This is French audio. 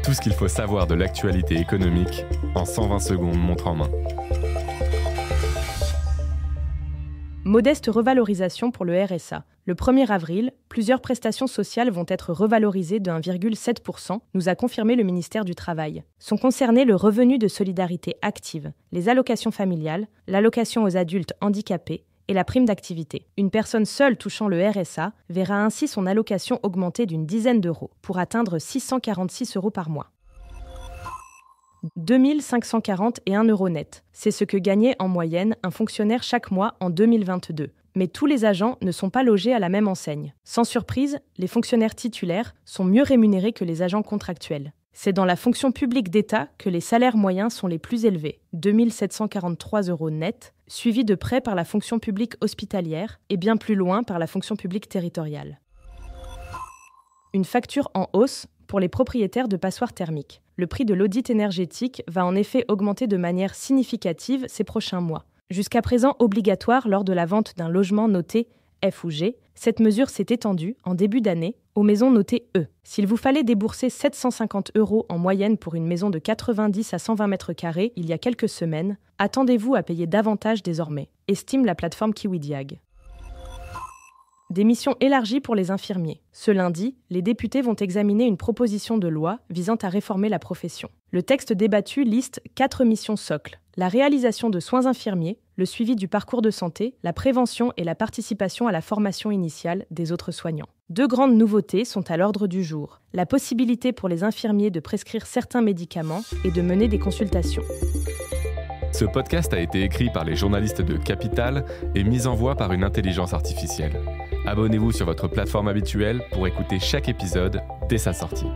Tout ce qu'il faut savoir de l'actualité économique en 120 secondes montre en main. Modeste revalorisation pour le RSA. Le 1er avril, plusieurs prestations sociales vont être revalorisées de 1,7%, nous a confirmé le ministère du Travail. Sont concernés le revenu de solidarité active, les allocations familiales, l'allocation aux adultes handicapés et la prime d'activité. Une personne seule touchant le RSA verra ainsi son allocation augmenter d'une dizaine d'euros, pour atteindre 646 € par mois. 2 541 € net. C'est ce que gagnait en moyenne un fonctionnaire chaque mois en 2022. Mais tous les agents ne sont pas logés à la même enseigne. Sans surprise, les fonctionnaires titulaires sont mieux rémunérés que les agents contractuels. C'est dans la fonction publique d'État que les salaires moyens sont les plus élevés, 2 743 € net, suivis de près par la fonction publique hospitalière et bien plus loin par la fonction publique territoriale. Une facture en hausse pour les propriétaires de passoires thermiques. Le prix de l'audit énergétique va en effet augmenter de manière significative ces prochains mois. Jusqu'à présent obligatoire lors de la vente d'un logement noté F ou G, cette mesure s'est étendue, en début d'année, aux maisons notées E. S'il vous fallait débourser 750 € en moyenne pour une maison de 90 à 120 mètres carrés il y a quelques semaines, attendez-vous à payer davantage désormais, estime la plateforme Kiwidiag. Des missions élargies pour les infirmiers. Ce lundi, les députés vont examiner une proposition de loi visant à réformer la profession. Le texte débattu liste 4 missions socles. La réalisation de soins infirmiers, le suivi du parcours de santé, la prévention et la participation à la formation initiale des autres soignants. 2 grandes nouveautés sont à l'ordre du jour. La possibilité pour les infirmiers de prescrire certains médicaments et de mener des consultations. Ce podcast a été écrit par les journalistes de Capital et mis en voix par une intelligence artificielle. Abonnez-vous sur votre plateforme habituelle pour écouter chaque épisode dès sa sortie.